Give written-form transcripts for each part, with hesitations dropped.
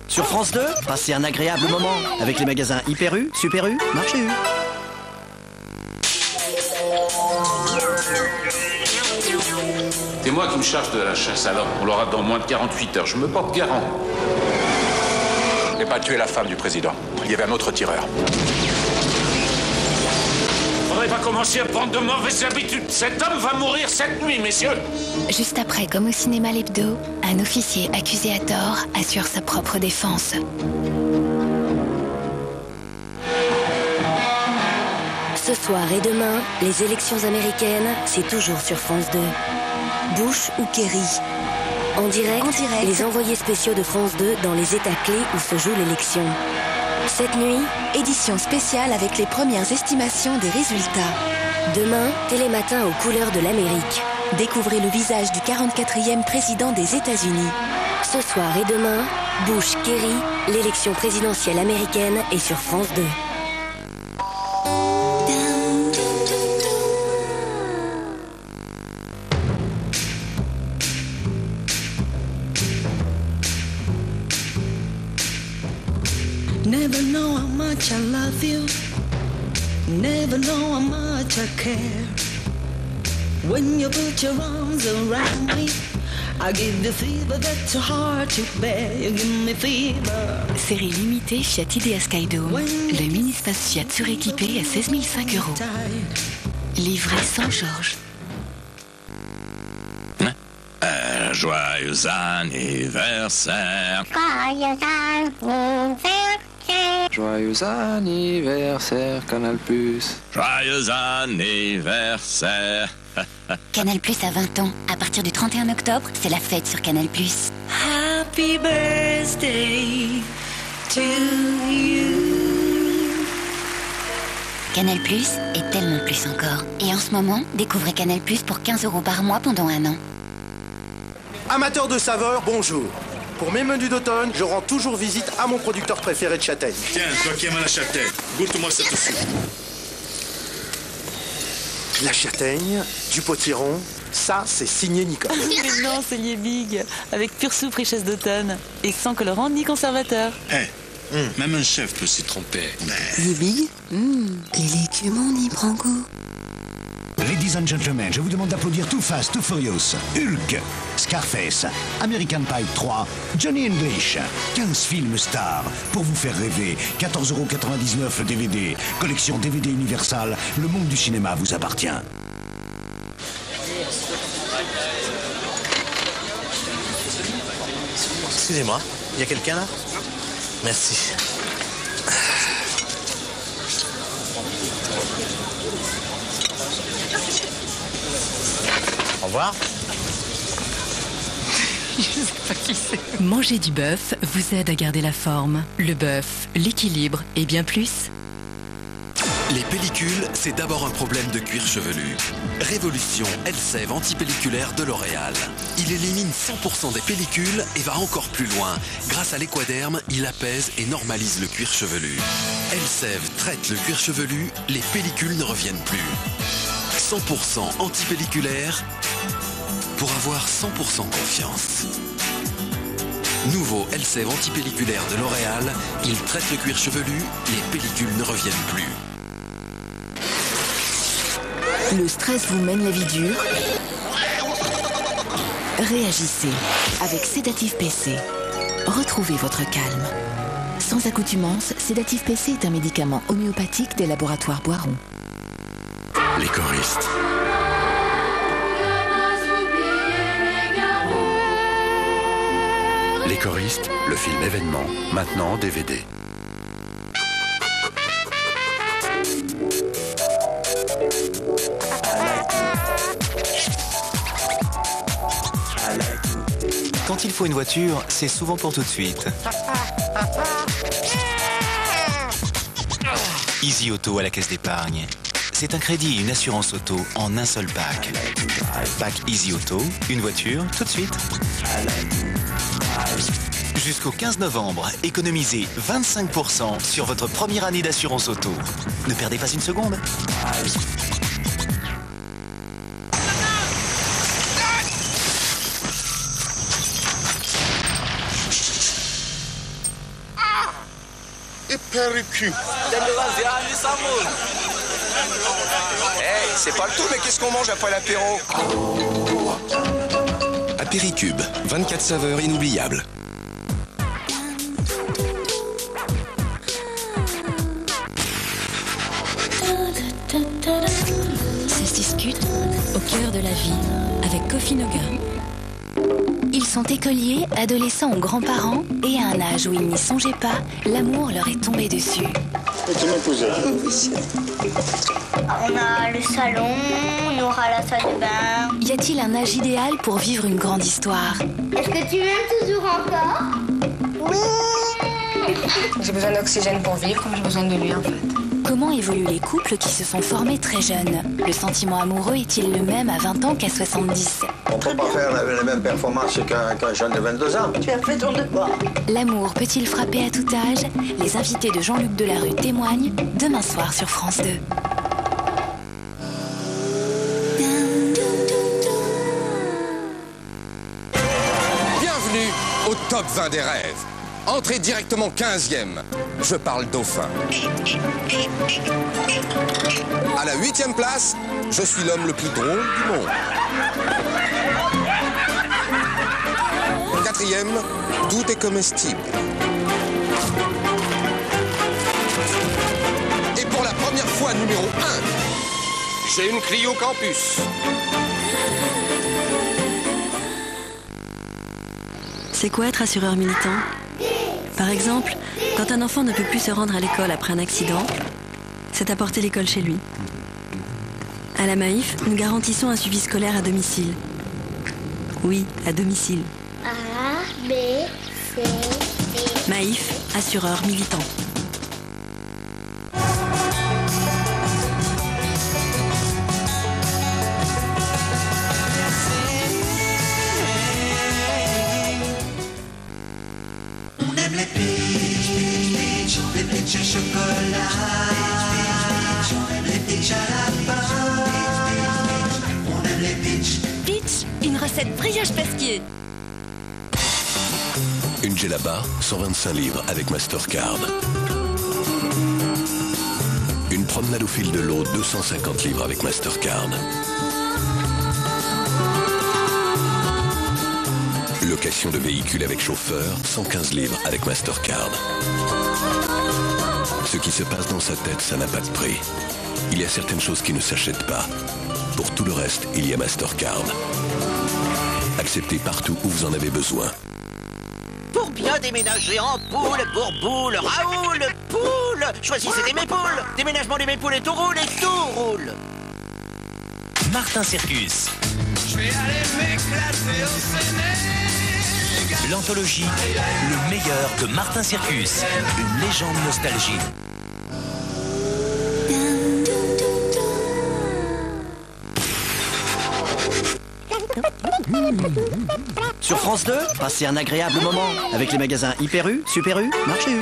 Sur France 2, passez un agréable moment avec les magasins Hyper U, Super U, Marché U. C'est moi qui me charge de la chasse à l'homme. On l'aura dans moins de 48 heures. Je me porte garant. Je n'ai pas tué la femme du président. Il y avait un autre tireur. Faudrait pas commencer à prendre de mauvaises habitudes. Cet homme va mourir cette nuit, messieurs. Juste après, comme au cinéma L'Hebdo, un officier accusé à tort assure sa propre défense. Ce soir et demain, les élections américaines, c'est toujours sur France 2. Bush ou Kerry. En direct, les envoyés spéciaux de France 2 dans les états clés où se joue l'élection. Cette nuit, édition spéciale avec les premières estimations des résultats. Demain, télématin aux couleurs de l'Amérique. Découvrez le visage du 44e président des États-Unis. Ce soir et demain, Bush, Kerry, l'élection présidentielle américaine est sur France 2. Never know how much I love you. Never know how much I care. When you put your arms around me, I give the fever that's so hard to bear. You give me fever. Série limitée Fiat Idea Skydome. Le mini-space Fiat suréquipé à 16 500 €. Livré sans Georges. Joyeux anniversaire. Joyeux anniversaire. Joyeux anniversaire, Canal+. Joyeux anniversaire. Canal+ a 20 ans. À partir du 31 octobre, c'est la fête sur Canal+. Happy birthday to you. Canal+ est tellement plus encore. Et en ce moment, découvrez Canal+ pour 15 € par mois pendant 1 an. Amateurs de saveurs, bonjour. Pour mes menus d'automne, je rends toujours visite à mon producteur préféré de châtaigne. Tiens, toi qui aimes la châtaigne, goûte-moi cette soupe. La châtaigne, du potiron, ça c'est signé Nicole. Mais non, c'est Liebig, avec pure soupe richesse d'automne, et sans colorant ni conservateur. Même un chef peut s'y tromper. Liebig, les légumes, on y prend goût. Ladies and gentlemen, je vous demande d'applaudir Too Fast, Too Furious, Hulk, Scarface, American Pie 3, Johnny English. 15 films stars pour vous faire rêver. 14,99 € le DVD. Collection DVD Universal. Le monde du cinéma vous appartient. Excusez-moi, il y a quelqu'un là? Merci. Au revoir. Je sais pas qui c'est. Manger du bœuf vous aide à garder la forme, le bœuf, l'équilibre et bien plus. Les pellicules, c'est d'abord un problème de cuir chevelu. Révolution Elseve antipelliculaire de L'Oréal. Il élimine 100% des pellicules et va encore plus loin. Grâce à l'équaderme, il apaise et normalise le cuir chevelu. Elseve traite le cuir chevelu, les pellicules ne reviennent plus. 100% antipelliculaire pour avoir 100% confiance. Nouveau Elseve antipelliculaire de L'Oréal, il traite le cuir chevelu, les pellicules ne reviennent plus. Le stress vous mène la vie dure? Réagissez avec Sédatif PC. Retrouvez votre calme. Sans accoutumance, Sédatif PC est un médicament homéopathique des laboratoires Boiron. Les choristes. Les choristes, le film événement, maintenant en DVD. Quand il faut une voiture, c'est souvent pour tout de suite. Easy Auto à la caisse d'épargne. C'est un crédit et une assurance auto en un seul pack. Pack Easy Auto, une voiture, tout de suite. Jusqu'au 15 novembre, économisez 25% sur votre première année d'assurance auto. Ne perdez pas une seconde. Apéritif. Hey, c'est pas le tout, mais qu'est-ce qu'on mange après l'apéro? Apéricube, 24 saveurs inoubliables. Ça se discute au cœur de la vie avec Kofi Noga. Ils sont écoliers, adolescents ou grands-parents, et à un âge où ils n'y songeaient pas, l'amour leur est tombé dessus. Peux-tu m'épouser? On a le salon, on aura la salle de bain. Y a-t-il un âge idéal pour vivre une grande histoire? Est-ce que tu m'aimes toujours encore? Oui. J'ai besoin d'oxygène pour vivre, comme j'ai besoin de lui en fait. Comment évoluent les couples qui se sont formés très jeunes? Le sentiment amoureux est-il le même à 20 ans qu'à 70? On ne peut pas faire les mêmes performances qu'un jeune de 22 ans. Tu as fait ton devoir. L'amour peut-il frapper à tout âge? Les invités de Jean-Luc Delarue témoignent demain soir sur France 2. Bienvenue au top 20 des rêves. Entrez directement 15e. Je parle dauphin. À la 8e place, je suis l'homme le plus drôle du monde. 4e, tout est comestible. Et pour la première fois, numéro 1, j'ai une Clio Campus. C'est quoi être assureur militant? Par exemple, quand un enfant ne peut plus se rendre à l'école après un accident, c'est apporter l'école chez lui. À la Maïf, nous garantissons un suivi scolaire à domicile. Oui, à domicile. A, B, C, D. Maïf, assureur militant. Les pitchs au chocolat, les pitchs à la pain. On aime les pitchs. Pitch, une recette brioche pesquier. Une Djellaba, 125 livres avec Mastercard. Une promenade au fil de l'eau, 250 livres avec Mastercard. Location de véhicules avec chauffeur, 115 livres avec Mastercard. Ce qui se passe dans sa tête, ça n'a pas de prix. Il y a certaines choses qui ne s'achètent pas. Pour tout le reste, il y a Mastercard. Accepté partout où vous en avez besoin. Pour bien déménager en poule, pour boule, Raoul, poule. Choisissez des mépoules. Déménagement des mépoules et tout roule et tout roule. Martin Circus. Je vais aller m'éclater au Sénégal. L'anthologie, le meilleur de Martin Circus. Une légende nostalgie. Sur France 2, passez un agréable moment avec les magasins Hyper U, Super U, Marché U.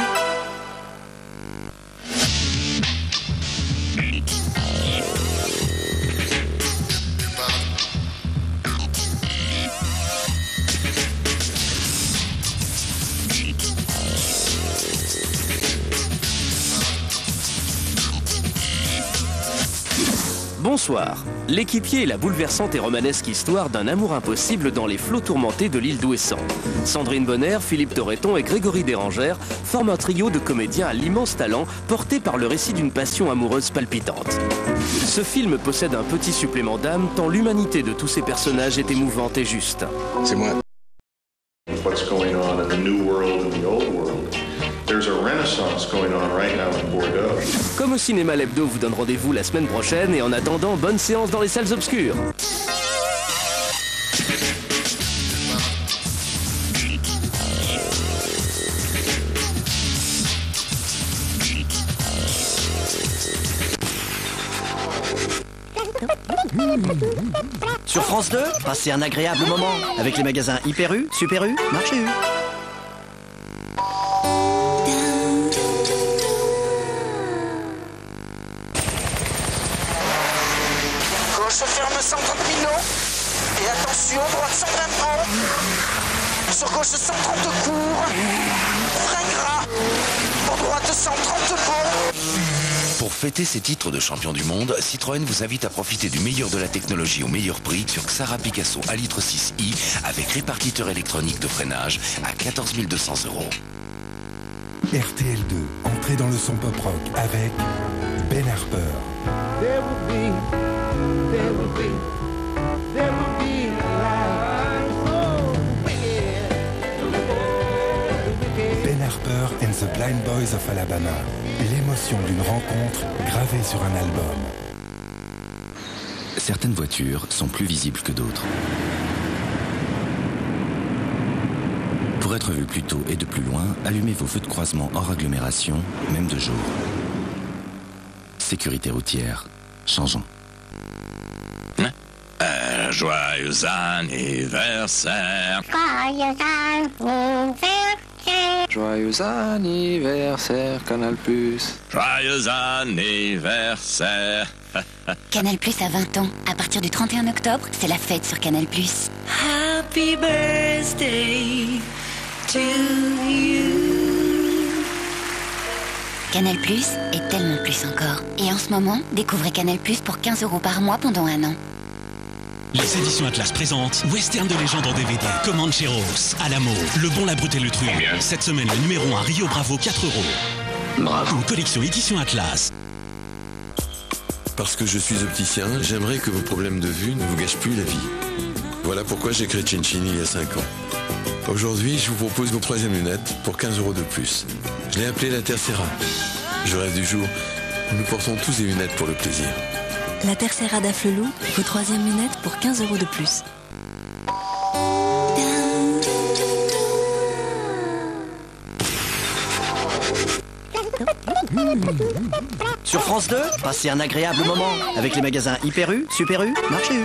Bonsoir. L'équipier est la bouleversante et romanesque histoire d'un amour impossible dans les flots tourmentés de l'île d'Ouessant. Sandrine Bonner, Philippe Torreton et Grégory Dérangère forment un trio de comédiens à l'immense talent porté par le récit d'une passion amoureuse palpitante. Ce film possède un petit supplément d'âme tant l'humanité de tous ces personnages est émouvante et juste. C'est moi. What's going on in the new world and the old world? There's a renaissance going on right now in Bordeaux. Comme au cinéma l'hebdo vous donne rendez-vous la semaine prochaine et en attendant, bonne séance dans les salles obscures. Sur France 2, passez un agréable moment avec les magasins Hyper U, Super U, Marché U. Gauche ferme 130 minutes. Et attention, droite 120. Sur gauche 130 court. Frein gras. Pour droite 130 bords. Pour fêter ses titres de champion du monde, Citroën vous invite à profiter du meilleur de la technologie au meilleur prix sur Xara Picasso A-Litre 6i avec répartiteur électronique de freinage à 14 200 €. RTL2, entrez dans le son pop-rock avec Ben Harper. Ben Harper and the Blind Boys of Alabama. L'émotion d'une rencontre gravée sur un album. Certaines voitures sont plus visibles que d'autres. Pour être vu plus tôt et de plus loin, allumez vos feux de croisement hors agglomération, même de jour. Sécurité routière. Changeons. Joyeux anniversaire. Joyeux anniversaire. Joyeux anniversaire, Canal+. Joyeux anniversaire. Canal+ a 20 ans. À partir du 31 octobre, c'est la fête sur Canal+. Happy birthday to you. Canal+ est tellement plus encore. Et en ce moment, découvrez Canal+ pour 15 € par mois pendant 1 an. Les éditions Atlas présentent Western de légende en DVD. Comancheros, Alamo, Le Bon, la Brute et le Truand. Cette semaine, le numéro 1 Rio Bravo, 4 €. Bravo. Une collection édition Atlas. Parce que je suis opticien, j'aimerais que vos problèmes de vue ne vous gâchent plus la vie. Voilà pourquoi j'ai créé Cincini il y a 5 ans. Aujourd'hui, je vous propose nos 3e lunettes pour 15 € de plus. Je l'ai appelée la Tercera. Je rêve du jour où nous portons tous des lunettes pour le plaisir. La Tercera d'Afflelou, vos 3e lunettes pour 15 € de plus. Sur France 2, passez un agréable moment avec les magasins Hyper U, Super U, Marché U.